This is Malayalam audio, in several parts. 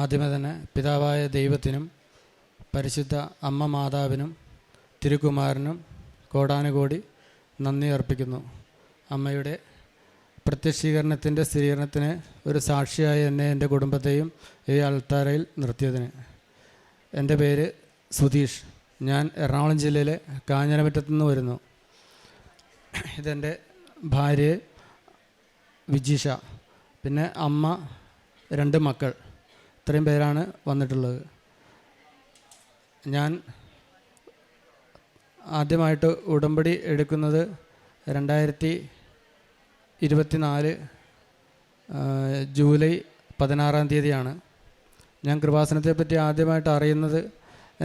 ആദ്യമേ തന്നെ പിതാവായ ദൈവത്തിനും പരിശുദ്ധ അമ്മ മാതാവിനും തിരുക്കുമാരനും കോടാനുകോടി നന്ദി അർപ്പിക്കുന്നു. അമ്മയുടെ പ്രത്യക്ഷീകരണത്തിൻ്റെ സ്ഥിരീകരണത്തിന് ഒരു സാക്ഷിയായി എന്നെ എൻ്റെ കുടുംബത്തെയും ഈ അൾത്താരയിൽ നിർത്തിയതിന്. എൻ്റെ പേര് സുധീഷ്. ഞാൻ എറണാകുളം ജില്ലയിലെ കാഞ്ഞിരമറ്റത്തു നിന്ന് വരുന്നു. ഇതെൻ്റെ ഭാര്യ വിജിഷ, പിന്നെ അമ്മ, 2 മക്കൾ. ഇത്രയും പേരാണ് വന്നിട്ടുള്ളത്. ഞാൻ ആദ്യമായിട്ട് ഉടമ്പടി എടുക്കുന്നത് 2024 ജൂലൈ 16-ാം തീയതിയാണ്. ഞാൻ കൃപാസനത്തെപ്പറ്റി ആദ്യമായിട്ട് അറിയുന്നത്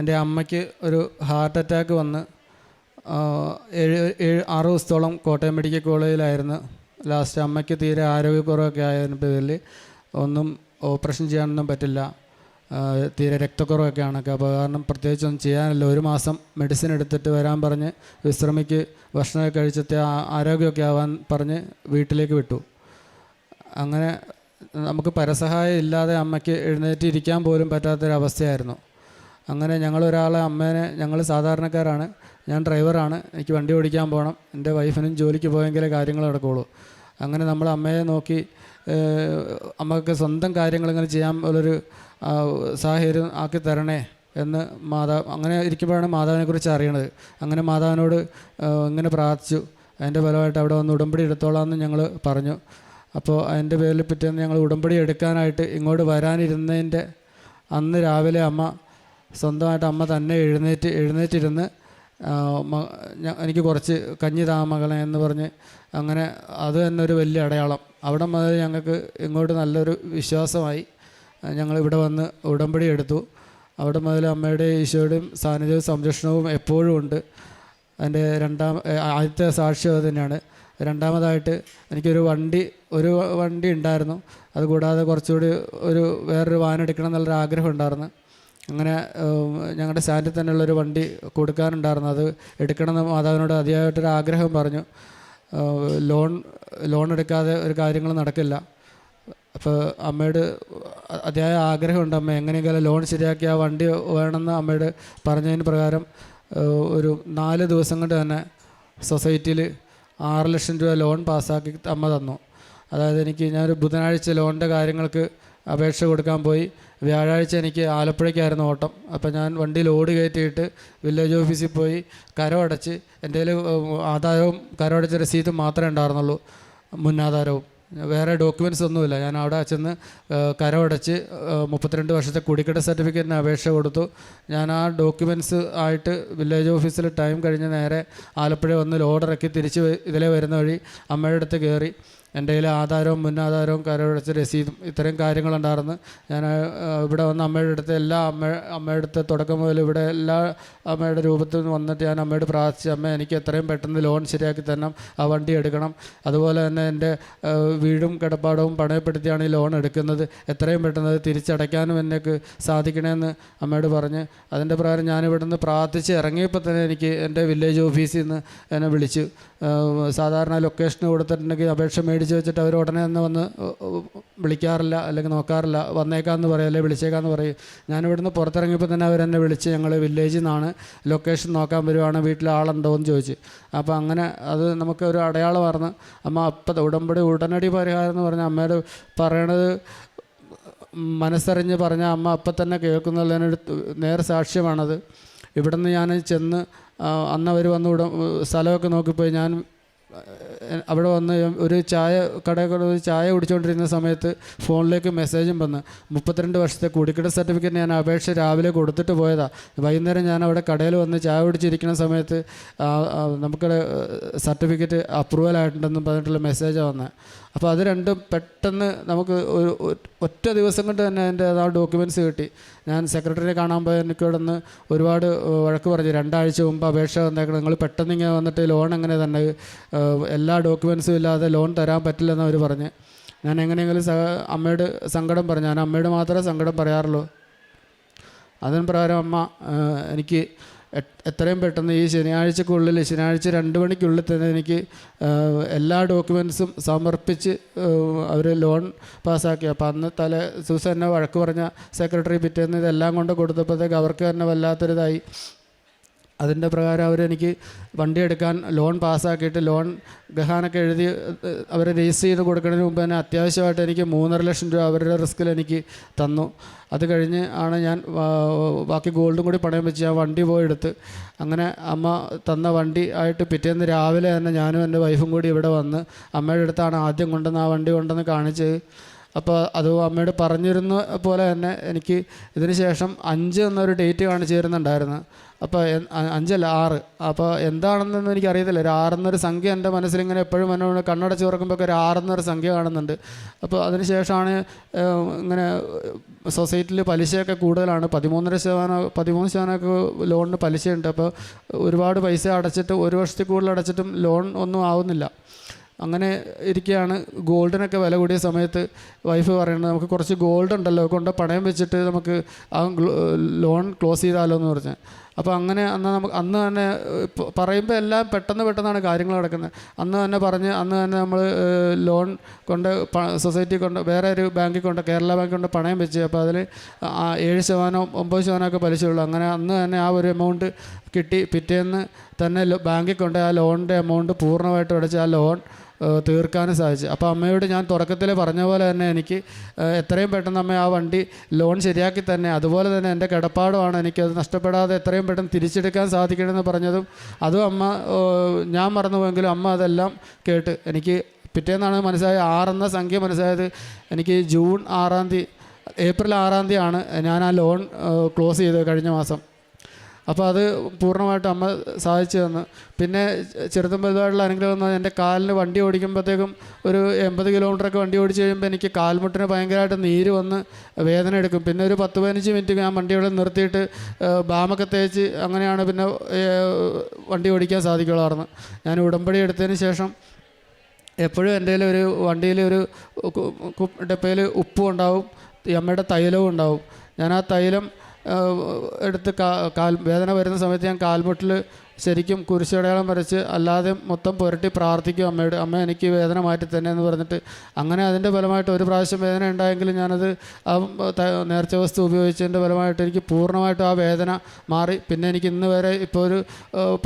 എൻ്റെ അമ്മയ്ക്ക് ഒരു ഹാർട്ട് അറ്റാക്ക് വന്ന് 6 ദിവസത്തോളം കോട്ടയം മെഡിക്കൽ കോളേജിലായിരുന്നു. ലാസ്റ്റ് അമ്മയ്ക്ക് തീരെ ആരോഗ്യക്കുറവൊക്കെ ആയതിന് പേരിൽ ഒന്നും ഓപ്പറേഷൻ ചെയ്യാനൊന്നും പറ്റില്ല, തീരെ രക്തക്കുറവൊക്കെയാണ്. അപ്പോൾ കാരണം പ്രത്യേകിച്ചൊന്നും ചെയ്യാനില്ല. 1 മാസം മെഡിസിൻ എടുത്തിട്ട് വരാൻ പറഞ്ഞ് വിശ്രമിക്ക്, ഭക്ഷണമൊക്കെ കഴിച്ചിട്ട് ആരോഗ്യമൊക്കെ ആവാൻ പറഞ്ഞ് വീട്ടിലേക്ക് വിട്ടു. അങ്ങനെ നമുക്ക് പരസഹായം ഇല്ലാതെ അമ്മയ്ക്ക് എഴുന്നേറ്റ് ഇരിക്കാൻ പോലും പറ്റാത്തൊരവസ്ഥയായിരുന്നു. അങ്ങനെ ഞങ്ങൾ സാധാരണക്കാരാണ്, ഞാൻ ഡ്രൈവറാണ്, എനിക്ക് വണ്ടി ഓടിക്കാൻ പോകണം, എൻ്റെ വൈഫിനും ജോലിക്ക് പോയെങ്കിലേ കാര്യങ്ങൾ നടക്കുകയുള്ളൂ. അങ്ങനെ നമ്മൾ അമ്മയെ നോക്കി അമ്മക്ക് സ്വന്തം കാര്യങ്ങളിങ്ങനെ ചെയ്യാൻ ഉള്ളൊരു സാഹചര്യം ആക്കി തരണേ എന്ന് അങ്ങനെ ഇരിക്കുമ്പോഴാണ് മാതാവിനെക്കുറിച്ച് അറിയണത്. അങ്ങനെ മാതാവിനോട് ഇങ്ങനെ പ്രാർത്ഥിച്ചു. അതിൻ്റെ ഫലമായിട്ട് അവിടെ വന്ന് ഉടമ്പടി എടുത്തോളാമെന്ന് ഞങ്ങൾ പറഞ്ഞു. അപ്പോൾ അതിൻ്റെ പേരിൽ പിറ്റേന്ന് ഞങ്ങൾ ഉടമ്പടി എടുക്കാനായിട്ട് ഇങ്ങോട്ട് വരാനിരുന്നതിൻ്റെ അന്ന് രാവിലെ സ്വന്തമായിട്ട് അമ്മ തന്നെ എഴുന്നേറ്റിരുന്ന് എനിക്ക് കുറച്ച് കഞ്ഞി താ മകളെ എന്ന് പറഞ്ഞ്, അങ്ങനെ അത് തന്നെ ഒരു വലിയ അടയാളം. അവിടെ മുതൽ ഞങ്ങൾക്ക് ഇങ്ങോട്ട് നല്ലൊരു വിശ്വാസമായി. ഞങ്ങളിവിടെ വന്ന് ഉടമ്പടി എടുത്തു. അവിടെ മുതൽ അമ്മയുടെ ഈശോയുടെയും സാന്നിധ്യവും സംരക്ഷണവും എപ്പോഴും ഉണ്ട്. അതിൻ്റെ ആദ്യത്തെ സാക്ഷ്യം അത് തന്നെയാണ്. രണ്ടാമതായിട്ട് എനിക്കൊരു വണ്ടി ഉണ്ടായിരുന്നു. അതുകൂടാതെ കുറച്ചുകൂടി വേറൊരു വാഹനം എടുക്കണം എന്നുള്ളൊരു ആഗ്രഹം ഉണ്ടായിരുന്നു. അങ്ങനെ ഞങ്ങളുടെ സ്റ്റാൻഡിൽ തന്നെയുള്ളൊരു വണ്ടി കൊടുക്കാനുണ്ടായിരുന്നു. അത് എടുക്കണമെന്ന് മാതാവിനോട് അതിയായിട്ടൊരു ആഗ്രഹം പറഞ്ഞു. ലോൺ എടുക്കാതെ ഒരു കാര്യങ്ങൾ നടക്കില്ല. അപ്പോൾ അമ്മയോട് അതിയായ ആഗ്രഹമുണ്ട്. അമ്മ എങ്ങനെയെങ്കിലും ലോൺ ശരിയാക്കി ആ വണ്ടി വേണമെന്ന് അമ്മയോട് പറഞ്ഞതിന് പ്രകാരം ഒരു 4 ദിവസം കൊണ്ട് തന്നെ സൊസൈറ്റിയിൽ 6 ലക്ഷം രൂപ ലോൺ പാസ്സാക്കി അമ്മ തന്നു. അതായത് ഞാനൊരു ബുധനാഴ്ച ലോണിൻ്റെ കാര്യങ്ങൾക്ക് അപേക്ഷ കൊടുക്കാൻ പോയി. വ്യാഴാഴ്ച എനിക്ക് ആലപ്പുഴയ്ക്കായിരുന്നു ഓട്ടം. അപ്പോൾ ഞാൻ വണ്ടി ലോഡ് കയറ്റിയിട്ട് വില്ലേജ് ഓഫീസിൽ പോയി കരമടച്ച്, എൻ്റെ കയ്യിൽ ആധാരവും കരമടച്ച രസീതും മാത്രമേ ഉണ്ടായിരുന്നുള്ളൂ, മുന്നാധാരവും. വേറെ ഡോക്യുമെൻറ്റ്സ് ഒന്നുമില്ല. ഞാൻ അവിടെ ചെന്ന് കരമടച്ച് 32 വർഷത്തെ കുടിക്കട സർട്ടിഫിക്കറ്റിന് അപേക്ഷ കൊടുത്തു. ഞാൻ ആ ഡോക്യുമെൻറ്റ്സ് ആയിട്ട് വില്ലേജ് ഓഫീസിൽ ടൈം കഴിഞ്ഞ് നേരെ ആലപ്പുഴ വന്ന് ലോഡിറക്കി തിരിച്ച് ഇതിലെ വരുന്ന വഴി അമ്മയുടെ അടുത്ത് കയറി. എൻ്റെ കയ്യിൽ ആധാരവും മുന്നാധാരവും കരമടച്ച രസീതും ഇത്രയും കാര്യങ്ങളുണ്ടായിരുന്നു. ഞാൻ ഇവിടെ വന്ന് അമ്മയുടെ അടുത്ത് അമ്മയുടെ അടുത്ത് തുടക്കം മുതൽ ഇവിടെ എല്ലാ അമ്മയുടെ രൂപത്തിൽ നിന്ന് വന്നിട്ട് ഞാൻ അമ്മയോട് പ്രാർത്ഥിച്ച്, അമ്മ എനിക്ക് എത്രയും പെട്ടെന്ന് ലോൺ ശരിയാക്കി തരണം, ആ വണ്ടി എടുക്കണം. അതുപോലെ തന്നെ എൻ്റെ വീടും കിടപ്പാടവും പണയപ്പെടുത്തിയാണ് ഈ ലോൺ എടുക്കുന്നത്, എത്രയും പെട്ടെന്ന് അത് തിരിച്ചടയ്ക്കാനും എനിക്ക് സാധിക്കണമെന്ന് അമ്മയോട് പറഞ്ഞ്, അതിൻ്റെ പ്രകാരം ഞാനിവിടെ നിന്ന് പ്രാർത്ഥിച്ച് ഇറങ്ങിയപ്പോൾ തന്നെ എനിക്ക് എൻ്റെ വില്ലേജ് ഓഫീസിൽ നിന്ന് എന്നെ വിളിച്ചു. സാധാരണ ലൊക്കേഷൻ കൊടുത്തിട്ടുണ്ടെങ്കിൽ അപേക്ഷ മേടിച്ച് വെച്ചിട്ട് അവർ ഉടനെ തന്നെ വന്ന് വിളിക്കാറില്ല, അല്ലെങ്കിൽ നോക്കാറില്ല. വന്നേക്കാമെന്ന് പറയും, അല്ലെങ്കിൽ വിളിച്ചേക്കാമെന്ന് പറയും. ഞാനിവിടുന്ന് പുറത്തിറങ്ങിയപ്പോൾ തന്നെ അവരെന്നെ വിളിച്ച്, ഞങ്ങൾ വില്ലേജിൽ നിന്നാണ്, ലൊക്കേഷൻ നോക്കാൻ വരുവാണ്, വീട്ടിൽ ആളുണ്ടോ എന്ന് ചോദിച്ച്. അപ്പോൾ അങ്ങനെ അത് നമുക്കൊരു അടയാളമായിരുന്നു. അമ്മ ഉടമ്പടി പരിഹാരം എന്ന് പറഞ്ഞാൽ അമ്മയോട് പറയണത് മനസ്സറിഞ്ഞ് പറഞ്ഞാൽ അമ്മ അപ്പം തന്നെ കേൾക്കുന്നുള്ളതിനൊരു നേരെ സാക്ഷ്യമാണത്. ഇവിടുന്ന് ഞാൻ ചെന്ന് അന്ന് അവർ വന്ന് സ്ഥലമൊക്കെ നോക്കിപ്പോയി. ഞാൻ അവിടെ വന്ന് ഒരു ചായ കുടിച്ചുകൊണ്ടിരുന്ന സമയത്ത് ഫോണിലേക്ക് മെസ്സേജും വന്ന് 32 വർഷത്തെ കുടിക്കട സർട്ടിഫിക്കറ്റ് ഞാൻ അപേക്ഷ രാവിലെ കൊടുത്തിട്ട് പോയതാണ്. വൈകുന്നേരം ഞാൻ അവിടെ കടയിൽ വന്ന് ചായ കുടിച്ചിരിക്കുന്ന സമയത്ത് നമുക്കിടെ സർട്ടിഫിക്കറ്റ് അപ്രൂവൽ ആയിട്ടുണ്ടെന്ന് പറഞ്ഞിട്ടുള്ള മെസ്സേജാണ് വന്നത്. അപ്പോൾ അത് രണ്ടും പെട്ടെന്ന് നമുക്ക് ഒറ്റ ദിവസം കൊണ്ട് തന്നെ അതിൻ്റെ ആ ഡോക്യുമെൻറ്റ്സ് കിട്ടി. ഞാൻ സെക്രട്ടറിയെ കാണാൻ പോയ എനിക്കിവിടെ നിന്ന് ഒരുപാട് വഴക്ക് പറഞ്ഞു. 2 ആഴ്ച മുമ്പ് അപേക്ഷ വന്നേക്കണം, നിങ്ങൾ പെട്ടെന്ന് ഇങ്ങനെ വന്നിട്ട് ലോൺ എങ്ങനെ തന്നെ എല്ലാ ഡോക്യുമെൻറ്റ്സും ഇല്ലാതെ ലോൺ തരാൻ പറ്റില്ലെന്ന് അവർ പറഞ്ഞ്. ഞാൻ എങ്ങനെയെങ്കിലും അമ്മയോട് സങ്കടം പറഞ്ഞു. ഞാൻ അമ്മയോട് മാത്രമേ സങ്കടം പറയാറുള്ളൂ. അതിന് പ്രകാരം അമ്മ എനിക്ക് എത്രയും പെട്ടെന്ന് ഈ ശനിയാഴ്ചക്കുള്ളിൽ, ശനിയാഴ്ച 2 മണിക്കുള്ളിൽ തന്നെ എനിക്ക് എല്ലാ ഡോക്യുമെൻസും സമർപ്പിച്ച് അവർ ലോൺ പാസ്സാക്കി. അപ്പോൾ അന്ന് ദിവസം എന്നെ വഴക്ക് പറഞ്ഞ സെക്രട്ടറി പിറ്റേന്ന് ഇതെല്ലാം കൊണ്ട് കൊടുത്തപ്പോഴത്തേക്ക് അവർക്ക് തന്നെ വല്ലാത്തൊരിതായി. അതിൻ്റെ പ്രകാരം അവരെനിക്ക് വണ്ടി എടുക്കാൻ ലോൺ പാസ്സാക്കിയിട്ട് ലോൺ ഗഹാനൊക്കെ എഴുതി അവർ രജിസ്റ്റർ ചെയ്ത് കൊടുക്കുന്നതിന് മുമ്പ് തന്നെ അത്യാവശ്യമായിട്ട് എനിക്ക് 3.5 ലക്ഷം രൂപ അവരുടെ റിസ്കിൽ എനിക്ക് തന്നു. അത് കഴിഞ്ഞ് ആണ് ഞാൻ ബാക്കി ഗോൾഡും കൂടി പണയം വെച്ച് ഞാൻ വണ്ടി പോയി എടുത്ത്. അങ്ങനെ അമ്മ തന്ന വണ്ടി ആയിട്ട് പിറ്റേന്ന് രാവിലെ തന്നെ ഞാനും എൻ്റെ വൈഫും കൂടി ഇവിടെ വന്ന് അമ്മയുടെ അടുത്താണ് ആദ്യം കൊണ്ടുവന്ന് ആ വണ്ടി കൊണ്ടുവന്ന് കാണിച്ചത്. അപ്പോൾ അത് അമ്മയോട് പറഞ്ഞിരുന്ന പോലെ തന്നെ എനിക്ക് ഇതിന് ശേഷം 5 എന്നൊരു ഡേറ്റ് കാണിച്ചു തരുന്നുണ്ടായിരുന്നു. അപ്പോൾ 5 അല്ല 6. അപ്പോൾ എന്താണെന്നൊന്നും എനിക്കറിയത്തില്ല. ഒരു 6 എന്നൊരു സംഖ്യ എൻ്റെ മനസ്സിലിങ്ങനെ എപ്പോഴും എന്നോട് കണ്ണടച്ച് തുറക്കുമ്പോഴൊക്കെ ഒരു 6 എന്നൊരു സംഖ്യ കാണുന്നുണ്ട്. അപ്പോൾ അതിന് ശേഷമാണ് ഇങ്ങനെ സൊസൈറ്റിയിൽ പലിശയൊക്കെ കൂടുതലാണ്. 13% ലോണിന് പലിശയുണ്ട്. അപ്പോൾ ഒരുപാട് പൈസ അടച്ചിട്ട് 1 വർഷത്തിൽ കൂടുതൽ അടച്ചിട്ടും ലോൺ ഒന്നും ആവുന്നില്ല. അങ്ങനെ ഇരിക്കുകയാണ്. ഗോൾഡിനൊക്കെ വില കൂടിയ സമയത്ത് വൈഫ് പറയുന്നത് നമുക്ക് കുറച്ച് ഗോൾഡ് ഉണ്ടല്ലോ കൊണ്ട് പണയം വെച്ചിട്ട് നമുക്ക് ആ ലോൺ ക്ലോസ് ചെയ്താലോ എന്ന് പറഞ്ഞ്. അപ്പോൾ അങ്ങനെ അന്ന് തന്നെ പറയുമ്പോൾ എല്ലാം പെട്ടെന്നാണ് കാര്യങ്ങൾ നടക്കുന്നത്. അന്ന് തന്നെ നമ്മൾ ലോൺ കൊണ്ട് സൊസൈറ്റി കൊണ്ട് വേറെ ഒരു ബാങ്കിൽ കൊണ്ട് കേരള ബാങ്കിൽ കൊണ്ട് പണയം വെച്ച്. അപ്പോൾ അതിൽ 7% 9% പലിശയുള്ളൂ. അങ്ങനെ അന്ന് തന്നെ ആ ഒരു എമൗണ്ട് കിട്ടി. പിറ്റേന്ന് തന്നെ ബാങ്കിൽ കൊണ്ട് ആ ലോണിൻ്റെ എമൗണ്ട് പൂർണ്ണമായിട്ട് അടച്ച് ആ ലോൺ തീർക്കാനും സാധിച്ചു. അപ്പോൾ അമ്മയോട് ഞാൻ തുടക്കത്തിൽ പറഞ്ഞ പോലെ തന്നെ എനിക്ക് എത്രയും പെട്ടെന്ന് അമ്മ ആ വണ്ടി ലോൺ ശരിയാക്കി തന്നെ, അതുപോലെ തന്നെ എൻ്റെ കിടപ്പാടുമാണ് എനിക്കത് നഷ്ടപ്പെടാതെ എത്രയും പെട്ടെന്ന് തിരിച്ചെടുക്കാൻ സാധിക്കണമെന്ന് പറഞ്ഞതും അതും അമ്മ ഞാൻ മറന്നുപോയെങ്കിലും അമ്മ അതെല്ലാം കേട്ട് എനിക്ക് പിറ്റേന്നാണ് മനസ്സിലായത്. 6 എന്ന സംഖ്യ മനസ്സിലായത് എനിക്ക് ഏപ്രിൽ 6 തീയതിയാണ് ഞാൻ ആ ലോൺ ക്ലോസ് ചെയ്തത് കഴിഞ്ഞ മാസം. അപ്പോൾ അത് പൂർണ്ണമായിട്ടും അമ്മ സാധിച്ചു തന്നു. പിന്നെ ചെറുതും വലുതായിട്ടുള്ള അനുഗ്രഹം എന്ന് പറഞ്ഞാൽ എൻ്റെ കാലിന് വണ്ടി ഓടിക്കുമ്പോഴത്തേക്കും ഒരു 80 കിലോമീറ്ററൊക്കെ വണ്ടി ഓടിച്ച് കഴിയുമ്പോൾ എനിക്ക് കാൽമുട്ടിന് ഭയങ്കരമായിട്ട് നീര് വന്ന് വേദന എടുക്കും. പിന്നെ ഒരു 10-15 മിനിറ്റ് ഞാൻ വണ്ടിയോടെ നിർത്തിയിട്ട് ബാമൊക്കെ തേച്ച് അങ്ങനെയാണ് പിന്നെ വണ്ടി ഓടിക്കാൻ സാധിക്കുള്ളായിരുന്നു. ഞാൻ ഉടമ്പടി എടുത്തതിന് ശേഷം എപ്പോഴും എൻ്റെ ഒരു വണ്ടിയിൽ ഒരു ഡപ്പയിൽ ഉപ്പും ഉണ്ടാവും, അമ്മയുടെ തൈലവും ഉണ്ടാവും. ഞാൻ ആ തൈലം എടുത്ത് വേദന വരുന്ന സമയത്ത് ഞാൻ കാൽമുട്ടിൽ ശരിക്കും കുരിശടയാളം വരച്ച് അല്ലാതെ മൊത്തം പുരട്ടി പ്രാർത്ഥിക്കും അമ്മയോട്, അമ്മ എനിക്ക് വേദന മാറ്റി തന്നെ എന്ന് പറഞ്ഞിട്ട്. അങ്ങനെ അതിൻ്റെ ഫലമായിട്ട് ഒരു പ്രാവശ്യം വേദന ഉണ്ടായെങ്കിലും ഞാനത് ആ നേർച്ച വസ്തു ഉപയോഗിച്ചതിൻ്റെ ഫലമായിട്ട് എനിക്ക് പൂർണ്ണമായിട്ടും ആ വേദന മാറി. പിന്നെ എനിക്ക് ഇന്ന് വരെ ഇപ്പോൾ ഒരു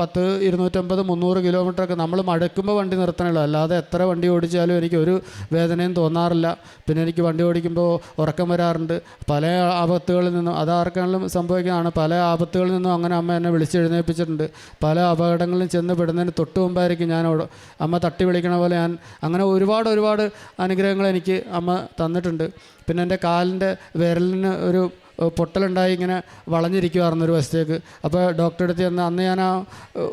10, 250, 300 കിലോമീറ്ററൊക്കെ നമ്മൾ മടുക്കുമ്പോൾ വണ്ടി നിർത്തണമല്ലോ, അല്ലാതെ എത്ര വണ്ടി ഓടിച്ചാലും എനിക്ക് ഒരു വേദനയും തോന്നാറില്ല. പിന്നെ എനിക്ക് വണ്ടി ഓടിക്കുമ്പോൾ ഉറക്കം വരാറുണ്ട്. പല ആപത്തുകളിൽ നിന്നും, അതാർക്കാണെങ്കിലും സംഭവിക്കുന്നതാണ്, പല ആപത്തുകളിൽ നിന്നും അങ്ങനെ അമ്മ എന്നെ വിളിച്ചെഴുന്നേൽപ്പിച്ചിട്ടുണ്ട്. പല അപകടങ്ങളിലും ചെന്ന് പെടുന്നതിന് തൊട്ട് മുമ്പായിരിക്കും ഞാൻ അമ്മ തട്ടി വിളിക്കണ പോലെ ഞാൻ അങ്ങനെ ഒരുപാട് അനുഗ്രഹങ്ങൾ എനിക്ക് അമ്മ തന്നിട്ടുണ്ട്. പിന്നെ എൻ്റെ കാലിൻ്റെ വിരലിന് ഒരു പൊട്ടലുണ്ടായി ഇങ്ങനെ വളഞ്ഞിരിക്കുമായിരുന്നു ഒരു വശത്തേക്ക്. അപ്പോൾ ഡോക്ടറെ അടുത്ത് ചെന്ന് അന്ന് ഞാൻ ആ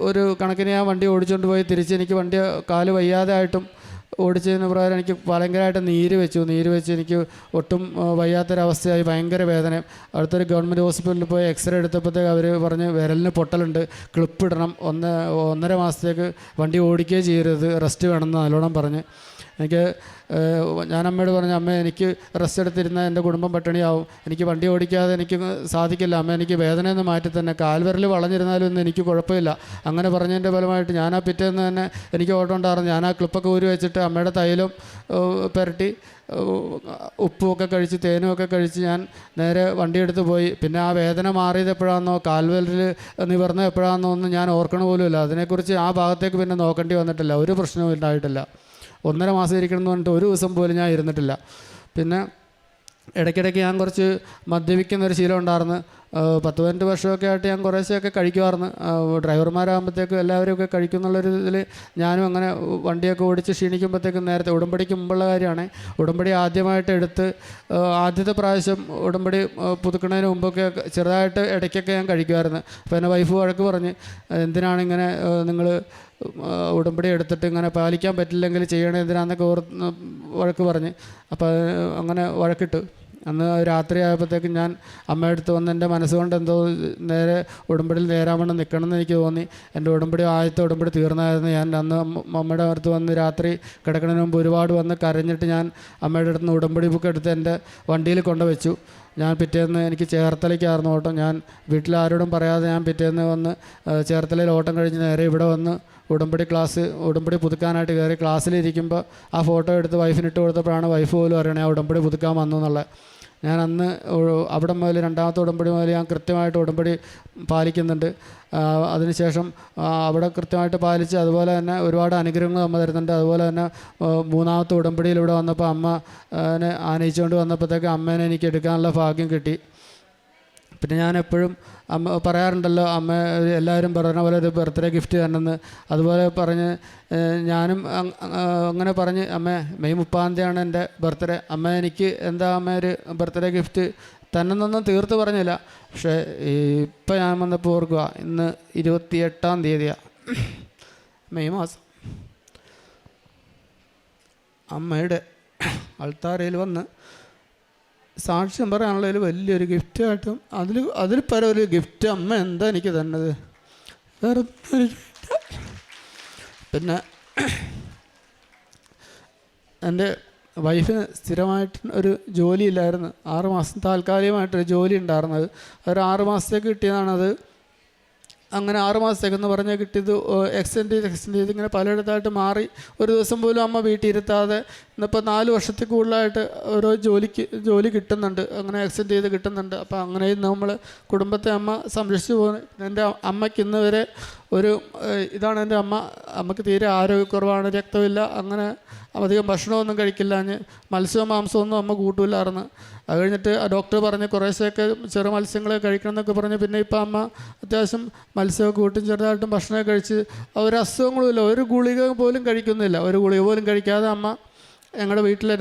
ഒരു കണക്കിന് ഞാൻ വണ്ടി ഓടിച്ചുകൊണ്ട് പോയി തിരിച്ച് എനിക്ക് വണ്ടി കാല് വയ്യാതെ ആയിട്ടും ഓടിച്ചതിന് പ്രകാരം എനിക്ക് ഭയങ്കരമായിട്ട് നീര് വെച്ച് എനിക്ക് ഒട്ടും വയ്യാത്തൊരവസ്ഥയായി, ഭയങ്കര വേദന. അടുത്തൊരു ഗവൺമെൻറ് ഹോസ്പിറ്റലിൽ പോയി എക്സ്റേ എടുത്തപ്പോഴത്തേക്ക് അവർ പറഞ്ഞ് വിരലിന് പൊട്ടലുണ്ട്, ക്ലിപ്പ് ഇടണം, 1.5 മാസത്തേക്ക് വണ്ടി ഓടിക്കുകയും ചെയ്യരുത്, റെസ്റ്റ് വേണമെന്ന് നല്ലോണം പറഞ്ഞ്. ഞാൻ അമ്മയോട് പറഞ്ഞു, അമ്മ എനിക്ക് റെസ്റ്റ് എടുത്തിരുന്നാൽ എൻ്റെ കുടുംബം പട്ടിണിയാവും, എനിക്ക് വണ്ടി ഓടിക്കാതെ എനിക്ക് സാധിക്കില്ല, അമ്മ എനിക്ക് വേദനയൊന്നും മാറ്റി തന്നെ, കാൽവിരൽ വളഞ്ഞിരുന്നാലും ഒന്നും എനിക്ക് കുഴപ്പമില്ല. അങ്ങനെ പറഞ്ഞതിൻ്റെ ഫലമായിട്ട് ഞാൻ ആ പിറ്റേന്ന് തന്നെ എനിക്ക് ഓട്ടം ഉണ്ടായിരുന്നു. ഞാൻ ആ ക്ലിപ്പൊക്കെ ഊരി വെച്ചിട്ട് അമ്മയുടെ തൈലം പുരട്ടി ഉപ്പുമൊക്കെ കഴിച്ച് തേനുമൊക്കെ കഴിച്ച് ഞാൻ നേരെ വണ്ടിയെടുത്ത് പോയി. പിന്നെ ആ വേദന മാറിയത് എപ്പോഴാണെന്നോ കാൽവിരൽ നിവർന്നത് എപ്പോഴാണെന്നോ ഒന്നും ഞാൻ ഓർക്കണ പോലുമില്ല. അതിനെക്കുറിച്ച് ആ ഭാഗത്തേക്ക് പിന്നെ നോക്കേണ്ടി വന്നിട്ടില്ല, ഒരു പ്രശ്നവും ഉണ്ടായിട്ടില്ല. 1.5 മാസം ഇരിക്കണമെന്ന് പറഞ്ഞിട്ട് ഒരു ദിവസം പോലും ഞാൻ ഇരുന്നിട്ടില്ല. പിന്നെ ഇടയ്ക്കിടയ്ക്ക് ഞാൻ കുറച്ച് മദ്യപിക്കുന്നൊരു ശീലം ഉണ്ടായിരുന്നു. 10-15 വർഷമൊക്കെ ആയിട്ട് ഞാൻ കുറേശ്ശെയൊക്കെ കഴിക്കുമായിരുന്നു. ഡ്രൈവർമാരാകുമ്പോഴത്തേക്കും എല്ലാവരുമൊക്കെ കഴിക്കുന്നുള്ളൊരു ഇതിൽ ഞാനും അങ്ങനെ വണ്ടിയൊക്കെ ഓടിച്ച് ക്ഷീണിക്കുമ്പോഴത്തേക്കും നേരത്തെ ഉടമ്പടിക്ക് മുമ്പുള്ള കാര്യമാണ്. ഉടമ്പടി ആദ്യമായിട്ട് എടുത്ത് ആദ്യത്തെ പ്രാവശ്യം ഉടമ്പടി പുതുക്കുന്നതിന് മുമ്പൊക്കെ ചെറുതായിട്ട് ഇടയ്ക്കൊക്കെ ഞാൻ കഴിക്കുമായിരുന്നു. അപ്പോൾ എന്നെ വൈഫ് വഴക്ക് പറഞ്ഞ്, എന്തിനാണ് ഇങ്ങനെ നിങ്ങൾ ഉടമ്പടി എടുത്തിട്ട് ഇങ്ങനെ പാലിക്കാൻ പറ്റില്ലെങ്കിൽ ചെയ്യണേ എന്തിനാന്നൊക്കെ വഴക്ക് പറഞ്ഞ്. അപ്പോൾ അങ്ങനെ വഴക്കിട്ട് അന്ന് രാത്രി ആയപ്പോഴത്തേക്കും ഞാൻ അമ്മയുടെ അടുത്ത് വന്ന് എൻ്റെ മനസ്സുകൊണ്ട് എന്തോ നേരെ ഉടമ്പടിയിൽ നേരാവണ്ണം നിൽക്കണമെന്ന് എനിക്ക് തോന്നി. എൻ്റെ ആദ്യത്തെ ഉടമ്പടി തീർന്നായിരുന്നു. ഞാൻ അന്ന് അമ്മയുടെ അടുത്ത് വന്ന് രാത്രി കിടക്കുന്നതിന് മുമ്പ് ഒരുപാട് വന്ന് കരഞ്ഞിട്ട് ഞാൻ അമ്മയുടെ അടുത്ത് നിന്ന് ഉടമ്പടി ബുക്ക് എടുത്ത് എൻ്റെ വണ്ടിയിൽ കൊണ്ടുവച്ചു. ഞാൻ പിറ്റേന്ന് എനിക്ക് ചേർത്തലയ്ക്കായിരുന്നു ഓട്ടം. ഞാൻ വീട്ടിലാരോടും പറയാതെ ഞാൻ പിറ്റേന്ന് വന്ന് ചേർത്തലയിൽ ഓട്ടം കഴിഞ്ഞ് നേരെ ഇവിടെ വന്ന് ഉടമ്പടി പുതുക്കാനായിട്ട് കയറി. ക്ലാസ്സിലിരിക്കുമ്പോൾ ആ ഫോട്ടോ എടുത്ത് വൈഫിനിട്ട് കൊടുത്തപ്പോഴാണ് വൈഫ് പോലും അറിയണേ ആ ഉടമ്പടി പുതുക്കാൻ വന്നു എന്നുള്ളത്. ഞാൻ അന്ന് അവിടെ മുതൽ രണ്ടാമത്തെ ഉടമ്പടി മുതൽ ഞാൻ കൃത്യമായിട്ട് ഉടമ്പടി പാലിക്കുന്നുണ്ട്. അതിനുശേഷം അവിടെ കൃത്യമായിട്ട് പാലിച്ച് അതുപോലെ തന്നെ ഒരുപാട് അനുഗ്രഹങ്ങൾ അമ്മ തരുന്നുണ്ട്. അതുപോലെ തന്നെ മൂന്നാമത്തെ ഉടമ്പടിയിൽ ഇവിടെ വന്നപ്പോൾ അമ്മനെ ആനയിച്ചുകൊണ്ട് വന്നപ്പോഴത്തേക്ക് അമ്മേനെ എനിക്ക് എടുക്കാനുള്ള ഭാഗ്യം കിട്ടി. പിന്നെ ഞാൻ എപ്പോഴും അമ്മ പറയാറുണ്ടല്ലോ, അമ്മ എല്ലാവരും പറഞ്ഞ പോലെ ഒരു ബർത്ത്ഡേ ഗിഫ്റ്റ് തന്നെന്ന്. അതുപോലെ പറഞ്ഞ് ഞാനും അങ്ങനെ പറഞ്ഞ് അമ്മ മെയ് 30 എൻ്റെ ബർത്ത്ഡേ, അമ്മ എനിക്ക് എന്താ അമ്മ ഒരു ബർത്ത്ഡേ ഗിഫ്റ്റ് തന്നെന്നൊന്നും തീർത്ത് പറഞ്ഞില്ല. പക്ഷേ ഇപ്പം ഞാൻ വന്നപ്പോൾ ഓർക്കുക, ഇന്ന് 28 മെയ് മാസം അമ്മയുടെ അൾത്താരയിൽ വന്ന് സാക്ഷ്യം പറയാനുള്ളതിൽ വലിയൊരു ഗിഫ്റ്റായിട്ടും അതിൽ പല ഒരു ഗിഫ്റ്റ് അമ്മ എന്താ എനിക്ക് തന്നത്, വേറെ പിന്നെ എൻ്റെ വൈഫിന് സ്ഥിരമായിട്ട് ഒരു ജോലിയില്ലായിരുന്നു. 6 മാസം താൽക്കാലികമായിട്ടൊരു ജോലി ഉണ്ടായിരുന്നത്. ഒരു 6 മാസത്തേക്ക് കിട്ടിയതാണത്. അങ്ങനെ 6 മാസത്തേക്കെന്ന് പറഞ്ഞാൽ കിട്ടിയത് എക്സ്റ്റെൻഡ് ചെയ്ത് ഇങ്ങനെ പലയിടത്തായിട്ട് മാറി. ഒരു ദിവസം പോലും അമ്മ വീട്ടിൽ ഇരുത്താതെ ഇന്നിപ്പോൾ 4 വർഷത്തിൽ കൂടുതലായിട്ട് ഓരോ ജോലി കിട്ടുന്നുണ്ട്, അങ്ങനെ എക്സ്റ്റെൻഡ് ചെയ്ത് കിട്ടുന്നുണ്ട്. അപ്പോൾ അങ്ങനെ നമ്മൾ കുടുംബത്തെ അമ്മ സംരക്ഷിച്ചു പോകുന്നത്. എൻ്റെ അമ്മയ്ക്ക് ഇന്ന് വരെ ഇതാണ് എൻ്റെ അമ്മയ്ക്ക് തീരെ ആരോഗ്യക്കുറവാണ്, രക്തമില്ല, അങ്ങനെ അധികം ഭക്ഷണമൊന്നും കഴിക്കില്ല. മത്സ്യവും മാംസമൊന്നും അമ്മ കൂട്ടില്ലായിരുന്നു. അത് കഴിഞ്ഞിട്ട് ഡോക്ടർ പറഞ്ഞ് കുറേശ്ശെയൊക്കെ ചെറു മത്സ്യങ്ങളെ കഴിക്കണം എന്നൊക്കെ പറഞ്ഞ് പിന്നെ ഇപ്പം അമ്മ അത്യാവശ്യം മത്സ്യമൊക്കെ കൂട്ടും ചെറുതായിട്ടും ഭക്ഷണമൊക്കെ കഴിച്ച് ഒരു അസുഖങ്ങളുമില്ല, ഒരു ഗുളിക പോലും കഴിക്കുന്നില്ല. ഒരു ഗുളിക പോലും കഴിക്കാതെ അമ്മ ഞങ്ങളുടെ വീട്ടിലെ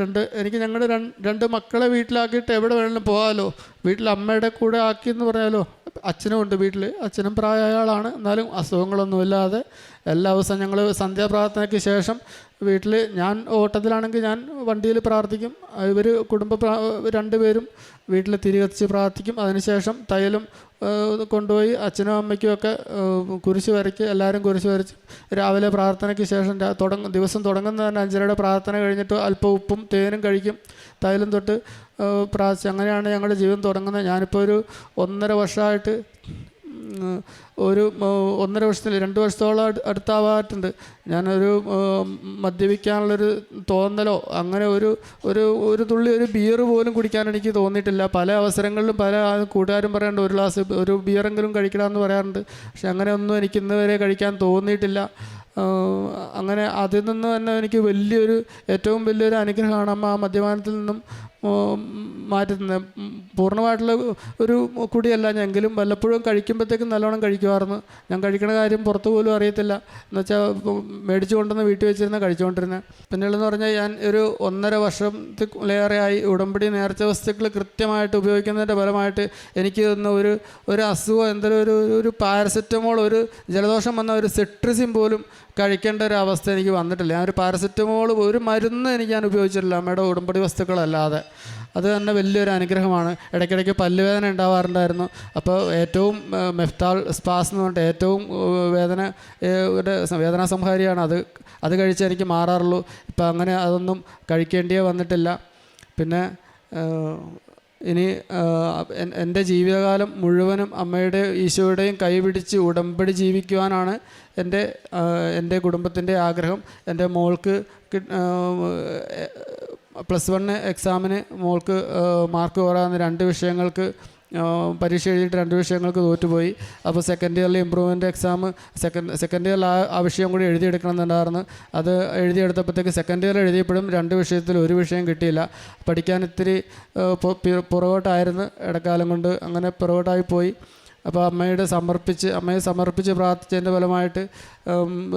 ഞങ്ങളുടെ 2 മക്കളെ വീട്ടിലാക്കിയിട്ട് എവിടെ വേണമെങ്കിലും പോകാമല്ലോ. വീട്ടിൽ അമ്മയുടെ കൂടെ ആക്കിയെന്ന് പറയാമല്ലോ. അച്ഛനും ഉണ്ട് വീട്ടിൽ, അച്ഛനും പ്രായമായ ആളാണ്, എന്നാലും അസുഖങ്ങളൊന്നുമില്ലാതെ എല്ലാ ദിവസവും ഞങ്ങൾ സന്ധ്യാപ്രാർത്ഥനയ്ക്ക് ശേഷം വീട്ടിൽ ഞാൻ ഓട്ടത്തിലാണെങ്കിൽ ഞാൻ വണ്ടിയിൽ പ്രാർത്ഥിക്കും. ഇവർ 2 പേരും വീട്ടിൽ തിരി കത്തിച്ച് പ്രാർത്ഥിക്കും. അതിനുശേഷം തയ്യലും കൊണ്ടുപോയി അച്ഛനും അമ്മയ്ക്കുമൊക്കെ കുരിശ് വരയ്ക്ക്, എല്ലാവരും കുരിശ് വരച്ച് രാവിലെ പ്രാർത്ഥനയ്ക്ക് ശേഷം ദിവസം തുടങ്ങുന്ന തന്നെ 5:30 പ്രാർത്ഥന കഴിഞ്ഞിട്ട് അല്പം ഉപ്പും തേനും കഴിക്കും, തൈലം തൊട്ട് പ്രാർത്ഥിച്ച് അങ്ങനെയാണ് ഞങ്ങളുടെ ജീവിതം തുടങ്ങുന്നത്. ഞാനിപ്പോൾ ഒരു 1.5 വർഷമായിട്ട് ഒരു 1.5 വർഷത്തിൽ 2 വർഷത്തോളം അടുത്താവാറുണ്ട്. ഞാനൊരു മദ്യപിക്കാനുള്ളൊരു തോന്നലോ അങ്ങനെ ഒരു തുള്ളി ഒരു ബിയർ പോലും കുടിക്കാൻ എനിക്ക് തോന്നിയിട്ടില്ല. പല അവസരങ്ങളിലും പല കൂട്ടുകാരും പറയാറുണ്ട് ഒരു ഗ്ലാസ് ഒരു ബിയറെങ്കിലും കഴിക്കണമെന്ന് പറയാറുണ്ട്. പക്ഷെ അങ്ങനെ ഒന്നും എനിക്ക് ഇന്ന് വരെ കഴിക്കാൻ തോന്നിയിട്ടില്ല. അങ്ങനെ അതിൽ നിന്ന് തന്നെ എനിക്ക് ഏറ്റവും വലിയൊരു അനുഗ്രഹമാണ് അമ്മ ആ മദ്യപാനത്തിൽ നിന്നും മാറ്റി തന്നത്. പൂർണ്ണമായിട്ടുള്ള ഒരു കുടിയല്ല, എങ്കിലും വല്ലപ്പോഴും കഴിക്കുമ്പോഴത്തേക്കും നല്ലോണം കഴിക്കുമായിരുന്നു. ഞാൻ കഴിക്കുന്ന കാര്യം പുറത്തു പോലും അറിയത്തില്ല. എന്നുവെച്ചാൽ മേടിച്ചു കൊണ്ടുവന്ന് വീട്ടിൽ വെച്ചിരുന്ന കഴിച്ചുകൊണ്ടിരുന്നത്. പിന്നെയുള്ളതെന്ന് പറഞ്ഞാൽ ഞാൻ ഒരു 1.5 വർഷത്തിലേറെയായി ഉടമ്പടി നേർച്ച വസ്തുക്കൾ കൃത്യമായിട്ട് ഉപയോഗിക്കുന്നതിൻ്റെ ഫലമായിട്ട് എനിക്ക് തന്ന ഒരു അസുഖം, എന്തെങ്കിലും ഒരു പാരസെറ്റമോൾ, ഒരു ജലദോഷം വന്ന ഒരു സിട്രിസിൻ പോലും കഴിക്കേണ്ട ഒരു അവസ്ഥ എനിക്ക് വന്നിട്ടില്ല. ഞാൻ ഒരു പാരസെറ്റമോൾ ഒരു മരുന്ന് ഞാൻ ഉപയോഗിച്ചിട്ടില്ല അമ്മയുടെ ഉടമ്പടി വസ്തുക്കളല്ലാതെ. അത് തന്നെ വലിയൊരു അനുഗ്രഹമാണ്. ഇടയ്ക്കിടയ്ക്ക് പല്ലുവേദന ഉണ്ടാവാറുണ്ടായിരുന്നു. അപ്പോൾ ഏറ്റവും മെഫ്താൾ സ്പാസ് എന്ന് പറഞ്ഞിട്ട് ഏറ്റവും വേദനാ സംഹാരിയാണ് അത് കഴിച്ച് എനിക്ക് മാറാറുള്ളൂ. ഇപ്പം അങ്ങനെ അതൊന്നും കഴിക്കേണ്ടിയേ വന്നിട്ടില്ല. പിന്നെ ഇനി എൻ്റെ ജീവിതകാലം മുഴുവനും അമ്മയുടെ ഈശോയുടെയും കൈപിടിച്ച് ഉടമ്പടി ജീവിക്കുവാനാണ് എൻ്റെ കുടുംബത്തിൻ്റെ ആഗ്രഹം. എൻ്റെ മോൾക്ക് +1 എക്സാമിന് മോൾക്ക് മാർക്ക് കുറയാവുന്ന 2 വിഷയങ്ങൾക്ക് പരീക്ഷ എഴുതിയിട്ട് 2 വിഷയങ്ങൾക്ക് തോറ്റുപോയി. അപ്പോൾ സെക്കൻഡ് ഇയറിൽ ഇമ്പ്രൂവ്മെൻ്റ് എക്സാം സെക്കൻഡ് ഇയറിൽ ആ വിഷയം കൂടി എഴുതിയെടുക്കണമെന്നുണ്ടായിരുന്നു. അത് എഴുതിയെടുത്തപ്പോഴത്തേക്ക് സെക്കൻഡ് ഇയർ എഴുതിയപ്പോഴും 2 വിഷയത്തിൽ 1 വിഷയം കിട്ടിയില്ല. പഠിക്കാൻ ഇത്തിരി പുറകോട്ടായിരുന്നു ഇടക്കാലം കൊണ്ട്, അങ്ങനെ പുറകോട്ടായി പോയി. അപ്പോൾ അമ്മയെ സമർപ്പിച്ച് പ്രാർത്ഥിച്ചതിൻ്റെ ഫലമായിട്ട്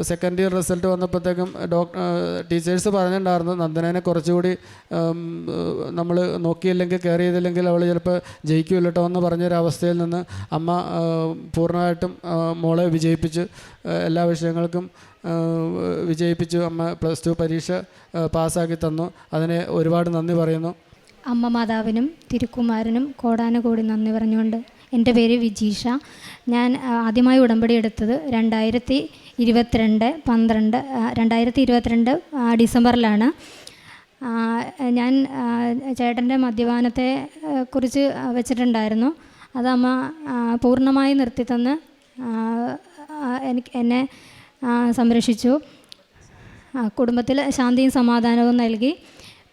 സെക്കൻഡ് ഇയർ റിസൾട്ട് വന്നപ്പോഴത്തേക്കും ടീച്ചേഴ്സ് പറഞ്ഞിട്ടുണ്ടായിരുന്നു, നന്ദനേനെ കുറച്ചുകൂടി നമ്മൾ നോക്കിയില്ലെങ്കിൽ കെയർ ചെയ്തില്ലെങ്കിൽ അവൾ ചിലപ്പോൾ ജയിക്കില്ല കേട്ടോ എന്ന് പറഞ്ഞൊരവസ്ഥയിൽ നിന്ന് അമ്മ പൂർണ്ണമായിട്ടും മോളെ വിജയിപ്പിച്ചു. എല്ലാ വിഷയങ്ങൾക്കും വിജയിപ്പിച്ചു. അമ്മ +2 പരീക്ഷ പാസ്സാക്കി തന്നു. അതിന് ഒരുപാട് നന്ദി പറയുന്നു. അമ്മ മാതാവിനും തിരുക്കുമാരനും കോടാനുകോടി നന്ദി പറഞ്ഞുകൊണ്ട്. എൻ്റെ പേര് വിജീഷ. ഞാൻ ആദ്യമായി ഉടമ്പടി എടുത്തത് 2022 ഡിസംബറിലാണ്. ഞാൻ ചേട്ടൻ്റെ മദ്യപാനത്തെ കുറിച്ച് വെച്ചിട്ടുണ്ടായിരുന്നു. അത് അമ്മ പൂർണ്ണമായി നിർത്തിത്തന്ന് എന്നെ സംരക്ഷിച്ചു. കുടുംബത്തിൽ ശാന്തിയും സമാധാനവും നൽകി.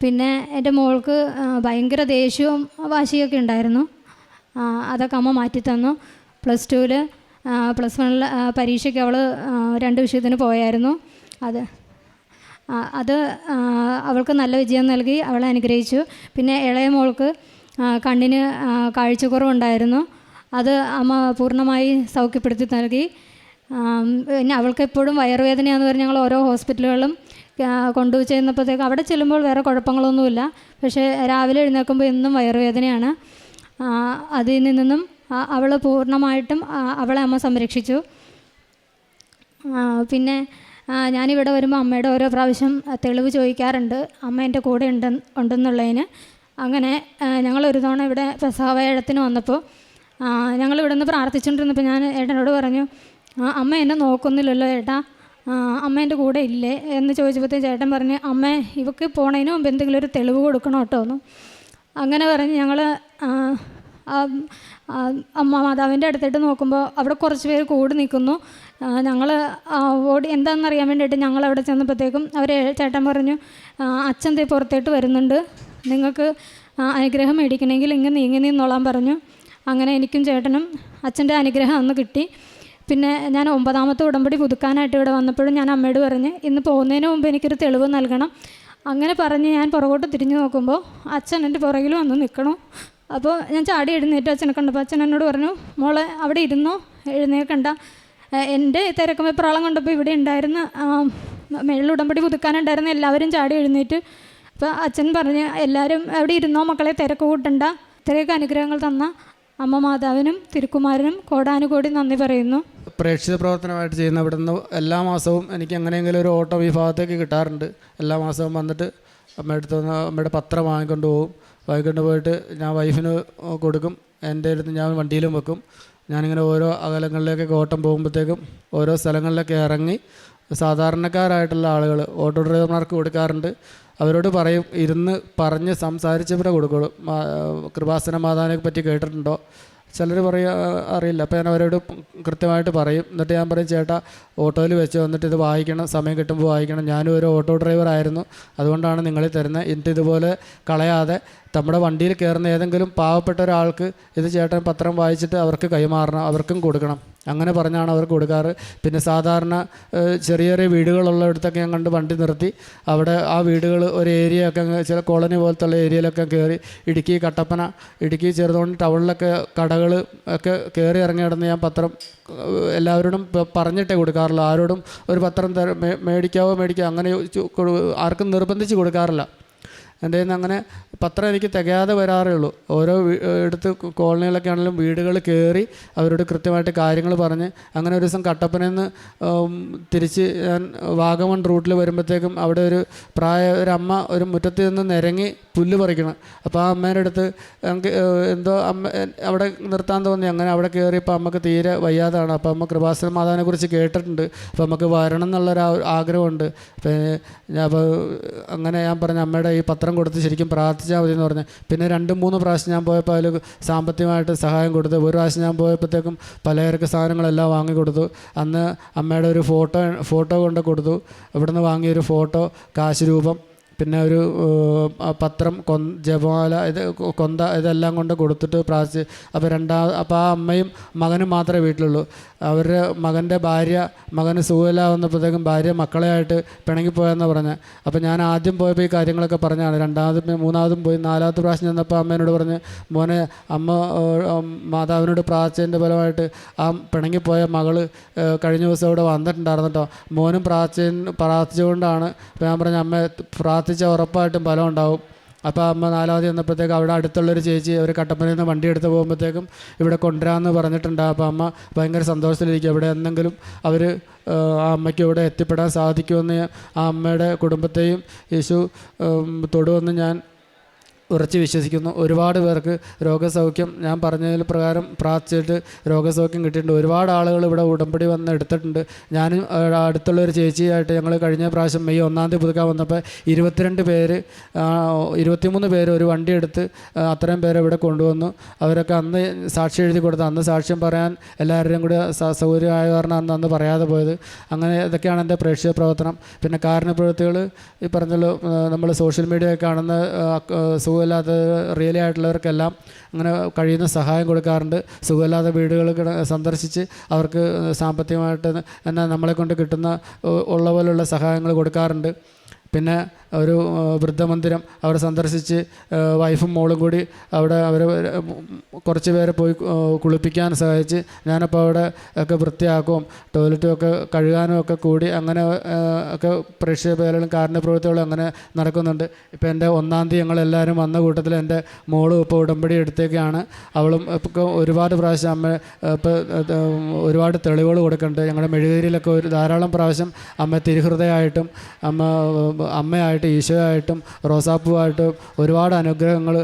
പിന്നെ എൻ്റെ മോൾക്ക് ഭയങ്കര ദേഷ്യവും വാശിയൊക്കെ ഉണ്ടായിരുന്നു. അതൊക്കെ അമ്മ മാറ്റിത്തന്നു. +2 +1 പരീക്ഷയ്ക്ക് അവൾ 2 വിഷയത്തിന് പോയായിരുന്നു. അത് അവൾക്ക് നല്ല വിജയം നൽകി, അവളെ അനുഗ്രഹിച്ചു. പിന്നെ ഇളയ മോൾക്ക് കണ്ണിന് കാഴ്ചക്കുറവുണ്ടായിരുന്നു. അത് അമ്മ പൂർണ്ണമായി സൗഖ്യപ്പെടുത്തി നൽകി. പിന്നെ അവൾക്ക് എപ്പോഴും വയറുവേദനയാണെന്ന് പറഞ്ഞ് ഞങ്ങൾ ഓരോ ഹോസ്പിറ്റലുകളിലും കൊണ്ടുപോയി ചെന്നപ്പോഴത്തേക്ക് അവിടെ ചെല്ലുമ്പോൾ വേറെ കുഴപ്പങ്ങളൊന്നുമില്ല. പക്ഷേ രാവിലെ എഴുന്നേൽക്കുമ്പോൾ എന്നും വയറുവേദനയാണ്. അതിൽ നിന്നും അവൾ പൂർണ്ണമായിട്ടും അവളെ അമ്മ സംരക്ഷിച്ചു. പിന്നെ ഞാനിവിടെ വരുമ്പോൾ അമ്മയുടെ ഓരോ പ്രാവശ്യം തെളിവ് ചോദിക്കാറുണ്ട്, അമ്മ എൻ്റെ കൂടെ ഉണ്ടെന്നുള്ളതിന്. അങ്ങനെ ഞങ്ങളൊരു തവണ ഇവിടെ പെസഹവ്യാഴത്തിന് വന്നപ്പോൾ ഞങ്ങളിവിടെ നിന്ന് പ്രാർത്ഥിച്ചുകൊണ്ടിരുന്നപ്പോൾ ഞാൻ ഏട്ടനോട് പറഞ്ഞു, അമ്മ എന്നെ നോക്കുന്നില്ലല്ലോ ഏട്ടാ, അമ്മ എൻ്റെ കൂടെ ഇല്ലേ എന്ന് ചോദിച്ചപ്പോഴത്തേക്ക് ചേട്ടൻ പറഞ്ഞ്, അമ്മ ഇവക്ക് പോണതിന് മുമ്പ് എന്തെങ്കിലും ഒരു തെളിവ് കൊടുക്കണം കേട്ടോ എന്ന്. അങ്ങനെ പറഞ്ഞ് ഞങ്ങൾ അമ്മ മാതാവിൻ്റെ അടുത്തിട്ട് നോക്കുമ്പോൾ അവിടെ കുറച്ച് പേര് കൂടി നിൽക്കുന്നു. ഞങ്ങൾ ഓടി എന്താണെന്നറിയാൻ വേണ്ടിയിട്ട് ഞങ്ങൾ അവിടെ ചെന്നപ്പോഴത്തേക്കും ചേട്ടൻ പറഞ്ഞു, അച്ഛൻ പുറത്തേട്ട് വരുന്നുണ്ട്, നിങ്ങൾക്ക് അനുഗ്രഹം മേടിക്കണമെങ്കിൽ ഇങ്ങനെ നീങ്ങി നിന്നോളാൻ പറഞ്ഞു. അങ്ങനെ എനിക്കും ചേട്ടനും അച്ഛൻ്റെ അനുഗ്രഹം അന്ന് കിട്ടി. പിന്നെ ഞാൻ 9ാമത്തെ ഉടമ്പടി പുതുക്കാനായിട്ട് ഇവിടെ വന്നപ്പോഴും ഞാൻ അമ്മയോട് പറഞ്ഞ്, ഇന്ന് പോകുന്നതിന് മുമ്പ് എനിക്കൊരു തെളിവ് നൽകണം. അങ്ങനെ പറഞ്ഞ് ഞാൻ പുറകോട്ട് തിരിഞ്ഞു നോക്കുമ്പോൾ അച്ഛൻ എൻ്റെ പുറകിൽ വന്ന് നിൽക്കണു. അപ്പോൾ ഞാൻ ചാടി എഴുന്നേറ്റ് അച്ഛനെ കണ്ടപ്പോൾ അച്ഛൻ എന്നോട് പറഞ്ഞു, മോളെ അവിടെ ഇരുന്നോ, എഴുന്നേൽക്കണ്ട. എൻ്റെ തിരക്കും വെപ്രാളം കണ്ടപ്പോൾ ഇവിടെ ഉണ്ടായിരുന്ന മേളിൽ ഉടമ്പടി പുതുക്കാനുണ്ടായിരുന്ന എല്ലാവരും ചാടി എഴുന്നേറ്റ്. അപ്പോൾ അച്ഛൻ പറഞ്ഞ്, എല്ലാവരും അവിടെ ഇരുന്നോ മക്കളെ, തിരക്ക് കൂട്ടണ്ട. ഇത്രയൊക്കെ അനുഗ്രഹങ്ങൾ തന്ന അമ്മ മാതാവിനും തിരുക്കുമാരനും കോടാനുകോടി നന്ദി പറയുന്നു. പ്രേക്ഷിത പ്രവർത്തനമായിട്ട് ചെയ്യുന്ന ഇവിടെ നിന്ന് എല്ലാ മാസവും എനിക്ക് എങ്ങനെയെങ്കിലും ഒരു ഓട്ടം ഈ ഭാഗത്തേക്ക് കിട്ടാറുണ്ട്. എല്ലാ മാസവും വന്നിട്ട് അമ്മയുടെ വന്ന് അമ്മയുടെ പത്രം വാങ്ങിക്കൊണ്ട് പോകും. വാങ്ങിക്കൊണ്ട് പോയിട്ട് ഞാൻ വൈഫിന് കൊടുക്കും. എൻ്റെ അടുത്ത് ഞാൻ വണ്ടിയിലും വെക്കും. ഞാനിങ്ങനെ ഓരോ അകലങ്ങളിലേക്കൊക്കെ ഓട്ടം പോകുമ്പോഴത്തേക്കും ഓരോ സ്ഥലങ്ങളിലൊക്കെ ഇറങ്ങി സാധാരണക്കാരായിട്ടുള്ള ആളുകൾ ഓട്ടോ ഡ്രൈവർമാർക്ക് കൊടുക്കാറുണ്ട്. അവരോട് പറയും, ഇരുന്ന് പറഞ്ഞ് സംസാരിച്ചവരെ കൊടുക്കുള്ളൂ. കൃപാസന മാതാവിനെ പറ്റി കേട്ടിട്ടുണ്ടോ? ചിലർ അറിയില്ല. അപ്പോൾ ഞാൻ അവരോട് കൃത്യമായിട്ട് പറയും. എന്നിട്ട് ഞാൻ പറയും, ചേട്ടാ ഓട്ടോയിൽ വെച്ച് വന്നിട്ട് ഇത് വായിക്കണം, സമയം കിട്ടുമ്പോൾ വായിക്കണം. ഞാനും ഒരു ഓട്ടോ ഡ്രൈവറായിരുന്നു, അതുകൊണ്ടാണ് നിങ്ങളിൽ തരുന്നത്. എന്നിട്ട് ഇതുപോലെ കളയാതെ നമ്മുടെ വണ്ടിയിൽ കയറുന്ന ഏതെങ്കിലും പാവപ്പെട്ട ഒരാൾക്ക് ഇത് ചേട്ടൻ പത്രം വായിച്ചിട്ട് അവർക്ക് കൈമാറണം, അവർക്കും കൊടുക്കണം. അങ്ങനെ പറഞ്ഞാണ് അവർക്ക് കൊടുക്കാറ്. പിന്നെ സാധാരണ ചെറിയ ചെറിയ വീടുകളുള്ളിടത്തൊക്കെ ഞാൻ കണ്ട് വണ്ടി നിർത്തി അവിടെ ആ വീടുകൾ ഒരു ഏരിയയൊക്കെ ചില കോളനി പോലത്തുള്ള ഏരിയയിലൊക്കെ കയറി കട്ടപ്പന ഇടുക്കി ചെറുതോണി ടൗണിലൊക്കെ കടകൾ ഒക്കെ കയറി ഇറങ്ങി കിടന്ന് ഞാൻ പത്രം എല്ലാവരോടും പറഞ്ഞിട്ടേ കൊടുക്കാറുള്ളൂ. ആരോടും ഒരു പത്രം മേടിക്കാവോ അങ്ങനെ ആർക്കും നിർബന്ധിച്ച് കൊടുക്കാറില്ല. എൻ്റെ കയ്യിൽ നിന്ന് അങ്ങനെ പത്രം എനിക്ക് തികയാതെ വരാറേ ഉള്ളൂ. ഓരോ എടുത്ത് കോളനികളൊക്കെ ആണെങ്കിലും വീടുകൾ കയറി അവരോട് കൃത്യമായിട്ട് കാര്യങ്ങൾ പറഞ്ഞ്. അങ്ങനെ ഒരു ദിവസം കട്ടപ്പനയിൽ നിന്ന് തിരിച്ച് ഞാൻ വാഗമൺ റൂട്ടിൽ വരുമ്പോഴത്തേക്കും അവിടെ ഒരമ്മ ഒരു മുറ്റത്ത് നിന്ന് നിരങ്ങി പുല്ല് പറിക്കണം. അപ്പോൾ ആ അമ്മേൻ്റെ അടുത്ത് എന്തോ അവിടെ നിർത്താൻ തോന്നി. അങ്ങനെ അവിടെ കയറിയപ്പോൾ അമ്മക്ക് തീരെ വയ്യാതാണ്. അപ്പോൾ അമ്മ കൃപാസന മാതാവിനെ കുറിച്ച് കേട്ടിട്ടുണ്ട്. അപ്പോൾ നമുക്ക് വരണം എന്നുള്ളൊരു ആഗ്രഹമുണ്ട്. അപ്പോൾ അങ്ങനെ ഞാൻ പറഞ്ഞ അമ്മയുടെ ഈ പത്രം കൊടുത്ത് ശരിക്കും പ്രാർത്ഥിച്ചാൽ മതി എന്ന് പറഞ്ഞു. പിന്നെ 2-3 പ്രാവശ്യം ഞാൻ പോയപ്പോൾ അതിൽ സാമ്പത്തികമായിട്ട് സഹായം കൊടുത്തു. ഒരു പ്രാവശ്യം ഞാൻ പോയപ്പോഴത്തേക്കും പലചരക്ക് സാധനങ്ങളെല്ലാം വാങ്ങിക്കൊടുത്തു. അന്ന് അമ്മയുടെ ഒരു ഫോട്ടോ കൊണ്ട് കൊടുത്തു. ഇവിടുന്ന് വാങ്ങിയൊരു ഫോട്ടോ, കാശ് രൂപം, പിന്നെ ഒരു പത്രം, ജപമാല, ഇതെല്ലാം കൊണ്ട് കൊടുത്തിട്ട് പ്രാർത്ഥിച്ച്. അപ്പോൾ ആ അമ്മയും മകനും മാത്രമേ വീട്ടിലുള്ളൂ. അവരുടെ മകൻ്റെ ഭാര്യ മകന് സുഖമില്ലാവുന്നപ്പോഴത്തേക്കും ഭാര്യ മക്കളെയായിട്ട് പിണങ്ങിപ്പോയെന്ന് പറഞ്ഞ്. അപ്പോൾ ഞാൻ ആദ്യം പോയപ്പോൾ ഈ കാര്യങ്ങളൊക്കെ പറഞ്ഞാണ്. 2ാമതും 3ാമതും പോയി 4ാമത്തെ പ്രാവശ്യം ചെന്നപ്പോൾ അമ്മേനോട് പറഞ്ഞ്, മോനെ അമ്മ മാതാവിനോട് പ്രാർത്ഥിച്ചതിൻ്റെ ഫലമായിട്ട് ആ പിണങ്ങിപ്പോയ മകള് കഴിഞ്ഞ ദിവസം ഇവിടെ വന്നിട്ടുണ്ടായിരുന്നു കേട്ടോ. മോനും പ്രാർത്ഥിച്ചുകൊണ്ടാണ്. അപ്പോൾ ഞാൻ പറഞ്ഞ അമ്മ പ്രാർത്ഥിച്ച ഉറപ്പായിട്ടും ഫലം ഉണ്ടാവും. അപ്പോൾ അമ്മ 4ാമത് ചെന്നപ്പോഴത്തേക്ക് അവിടെ അടുത്തുള്ളൊരു ചേച്ചി അവർ കട്ടപ്പനയിൽ നിന്ന് വണ്ടി എടുത്ത് പോകുമ്പോഴത്തേക്കും ഇവിടെ കൊണ്ടുവരാമെന്ന് പറഞ്ഞിട്ടുണ്ട്. അപ്പോൾ അമ്മ ഭയങ്കര സന്തോഷത്തിലിരിക്കും. ഇവിടെ എന്തെങ്കിലും അവർ ആ അമ്മയ്ക്ക് ഇവിടെ എത്തിപ്പെടാൻ സാധിക്കുമെന്ന് ആ അമ്മയുടെ കുടുംബത്തെയും യേശു തൊടുമെന്ന് ഞാൻ ഉറച്ചു വിശ്വസിക്കുന്നു. ഒരുപാട് പേർക്ക് രോഗസൗഖ്യം ഞാൻ പറഞ്ഞതിൽ പ്രകാരം പ്രാർത്ഥിച്ചിട്ട് രോഗസൗഖ്യം കിട്ടിയിട്ടുണ്ട്. ഒരുപാട് ആളുകൾ ഇവിടെ ഉടമ്പടി വന്ന് എടുത്തിട്ടുണ്ട്. ഞാനും അടുത്തുള്ളൊരു ചേച്ചിയായിട്ട് ഞങ്ങൾ കഴിഞ്ഞ പ്രാവശ്യം മെയ് 1-ാം തീയതി പുതുക്കാൻ വന്നപ്പോൾ 23 പേര് ഒരു വണ്ടി എടുത്ത് അത്രയും പേരെ ഇവിടെ കൊണ്ടുവന്നു. അവരൊക്കെ അന്ന് സാക്ഷി എഴുതി കൊടുത്തു. അന്ന് സാക്ഷ്യം പറയാൻ എല്ലാവരുടെയും കൂടെ സൗകര്യമായ കാരണം അന്ന് പറയാതെ പോയത്. അങ്ങനെ ഇതൊക്കെയാണ് എൻ്റെ പ്രേക്ഷിത പ്രവർത്തനം. പിന്നെ കാരുണ്യപ്രവൃത്തികൾ ഈ പറഞ്ഞല്ലോ, നമ്മൾ സോഷ്യൽ മീഡിയ കാണുന്ന സുഖമില്ലാത്ത റിയലി ആയിട്ടുള്ളവർക്കെല്ലാം അങ്ങനെ കഴിയുന്ന സഹായം കൊടുക്കാറുണ്ട്. സുഖമില്ലാത്ത വീടുകൾ സന്ദർശിച്ച് അവർക്ക് സാമ്പത്തികമായിട്ട് എന്നാൽ നമ്മളെ കൊണ്ട് കിട്ടുന്ന ഉള്ള പോലുള്ള സഹായങ്ങൾ കൊടുക്കാറുണ്ട്. പിന്നെ ഒരു വൃദ്ധമന്ദിരം അവിടെ സന്ദർശിച്ച് വൈഫും മോളും കൂടി അവിടെ അവർ കുറച്ച് പേരെ പോയി കുളിപ്പിക്കാൻ സഹായിച്ച് ഞാനപ്പോൾ അവിടെ ഒക്കെ വൃത്തിയാക്കും, ടോയ്ലറ്റും ഒക്കെ കഴുകാനും ഒക്കെ കൂടി അങ്ങനെ ഒക്കെ പ്രേക്ഷിത പേരും കാരുണ്യപ്രവൃത്തികളും അങ്ങനെ നടക്കുന്നുണ്ട്. ഇപ്പോൾ എൻ്റെ 1-ാം തീയതി ഞങ്ങളെല്ലാവരും വന്ന കൂട്ടത്തിൽ എൻ്റെ മോളും ഇപ്പോൾ ഉടമ്പടി എടുത്തേക്കാണ്. അവളും ഇപ്പോൾ ഒരുപാട് പ്രാവശ്യം അമ്മ ഇപ്പോൾ ഒരുപാട് തെളിവുകൾ കൊടുക്കുന്നുണ്ട്. ഞങ്ങളുടെ മെഴുകുതിരിയിലൊക്കെ ധാരാളം പ്രാവശ്യം അമ്മ തിരുഹൃദയമായിട്ടും അമ്മയായിട്ടും ഈശോയായിട്ടും റോസാപ്പൂവായിട്ടും ഒരുപാട് അനുഗ്രഹങ്ങൾ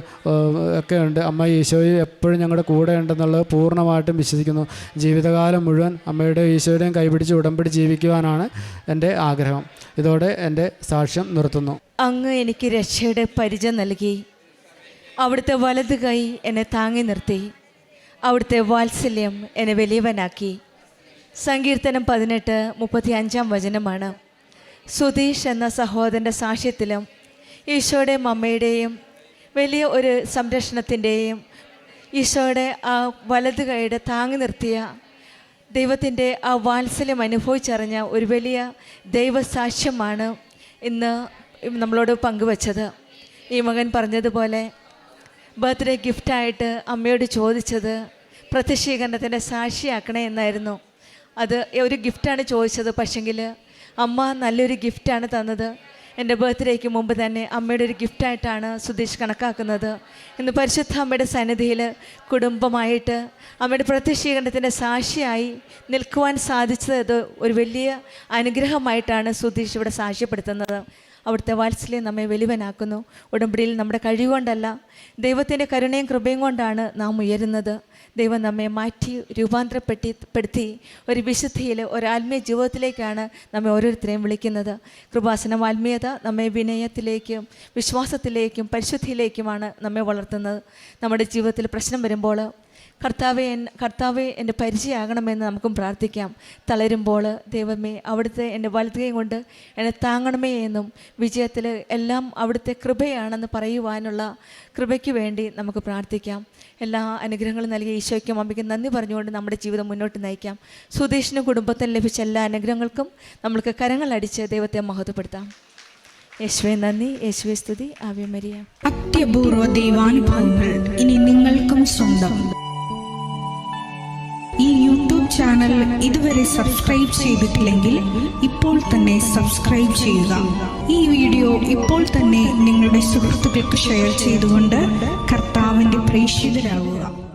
ഒക്കെ ഉണ്ട്. അമ്മ ഈശോയും എപ്പോഴും ഞങ്ങളുടെ കൂടെ ഉണ്ടെന്നുള്ളത് പൂർണ്ണമായിട്ടും വിശ്വസിക്കുന്നു. ജീവിതകാലം മുഴുവൻ അമ്മയുടെ ഈശോയുടെയും കൈപിടിച്ച് ഉടമ്പടി ജീവിക്കുവാനാണ് എൻ്റെ ആഗ്രഹം. ഇതോടെ എൻ്റെ സാക്ഷ്യം നിർത്തുന്നു. അങ്ങ് എനിക്ക് രക്ഷയുടെ പരിചയം നൽകി. അവിടുത്തെ വലത് കൈ എന്നെ താങ്ങി നിർത്തി. അവിടുത്തെ വാത്സല്യം എന്നെ വലിയവനാക്കി. സങ്കീർത്തനം 18:35 വചനമാണ്. സുധീഷ് എന്ന സഹോദരൻ്റെ സാക്ഷ്യത്തിലും ഈശോയുടെയും അമ്മയുടെയും വലിയ ഒരു സംരക്ഷണത്തിൻ്റെയും ഈശോയുടെ ആ വലത് കൈയുടെ താങ്ങി നിർത്തിയ ദൈവത്തിൻ്റെ ആ വാത്സല്യം അനുഭവിച്ചറിഞ്ഞ ഒരു വലിയ ദൈവസാക്ഷ്യമാണ് ഇന്ന് നമ്മളോട് പങ്കുവച്ചത്. ഈ മകൻ പറഞ്ഞതുപോലെ ബർത്ത്ഡേ ഗിഫ്റ്റായിട്ട് അമ്മയോട് ചോദിച്ചത് പ്രത്യക്ഷീകരണത്തിൻ്റെ സാക്ഷിയാക്കണേ എന്നായിരുന്നു. അത് ഒരു ഗിഫ്റ്റാണ് ചോദിച്ചത്. പക്ഷെങ്കിൽ അമ്മ നല്ലൊരു ഗിഫ്റ്റാണ് തന്നത്. എൻ്റെ ബർത്ത്ഡേക്ക് മുമ്പ് തന്നെ അമ്മയുടെ ഒരു ഗിഫ്റ്റായിട്ടാണ് സുധീഷ് കണക്കാക്കുന്നത്. ഇന്ന് പരിശുദ്ധ അമ്മയുടെ സന്നിധിയിൽ കുടുംബമായിട്ട് അമ്മയുടെ പ്രത്യക്ഷീകരണത്തിൻ്റെ സാക്ഷിയായി നിൽക്കുവാൻ സാധിച്ചത് ഒരു വലിയ അനുഗ്രഹമായിട്ടാണ് സുധീഷ് ഇവിടെ സാക്ഷ്യപ്പെടുത്തുന്നത്. അവിടുത്തെ വാത്സല്യം നമ്മെ വലിയവനാക്കുന്നു. ഉടമ്പടിയിൽ നമ്മുടെ കഴിവുകൊണ്ടല്ല, ദൈവത്തിൻ്റെ കരുണയും കൃപയും കൊണ്ടാണ് നാം ഉയരുന്നത്. ദൈവം നമ്മെ മാറ്റി രൂപാന്തരപ്പെടുത്തി ഒരു വിശുദ്ധിയിൽ ഒരു ആത്മീയ ജീവിതത്തിലേക്കാണ് നമ്മെ ഓരോരുത്തരെയും വിളിക്കുന്നത്. കൃപാസനം ആത്മീയത നമ്മെ വിനയത്തിലേക്കും വിശ്വാസത്തിലേക്കും പരിശുദ്ധിയിലേക്കുമാണ് നമ്മെ വളർത്തുന്നത്. നമ്മുടെ ജീവിതത്തിൽ പ്രശ്നം വരുമ്പോൾ കർത്താവെ എൻ്റെ പരിചയമാകണമെന്ന് നമുക്കും പ്രാർത്ഥിക്കാം. തളരുമ്പോൾ ദൈവമേ അവിടുത്തെ എൻ്റെ വലതുകൈ കൊണ്ട് എന്നെ താങ്ങണമേ എന്നും വിജയത്തിൽ എല്ലാം അവിടുത്തെ കൃപയാണെന്ന് പറയുവാനുള്ള കൃപയ്ക്ക് വേണ്ടി നമുക്ക് പ്രാർത്ഥിക്കാം. എല്ലാ അനുഗ്രഹങ്ങളും നൽകിയ ഈശോയ്ക്കും അമ്മയ്ക്കും നന്ദി പറഞ്ഞുകൊണ്ട് നമ്മുടെ ജീവിതം മുന്നോട്ട് നയിക്കാം. സുധീഷിനും കുടുംബത്തിന് ലഭിച്ച എല്ലാ അനുഗ്രഹങ്ങൾക്കും നമ്മൾക്ക് കരങ്ങളടിച്ച് ദൈവത്തെ മഹത്വപ്പെടുത്താം. യേശുവേ നന്ദി, യേശുവേ സ്തുതി, ആവേ മരിയ. അത്യപൂർവ ദൈവാനുഭവങ്ങൾ ഇനി നിങ്ങൾക്കും സ്വന്തം. ഈ യൂട്യൂബ് ചാനൽ ഇതുവരെ സബ്സ്ക്രൈബ് ചെയ്തിട്ടില്ലെങ്കിൽ ഇപ്പോൾ തന്നെ സബ്സ്ക്രൈബ് ചെയ്യുക. ഈ വീഡിയോ ഇപ്പോൾ തന്നെ നിങ്ങളുടെ സുഹൃത്തുക്കൾക്ക് ഷെയർ ചെയ്തുകൊണ്ട് കർത്താവിൻ്റെ പ്രേക്ഷിതരാകുക.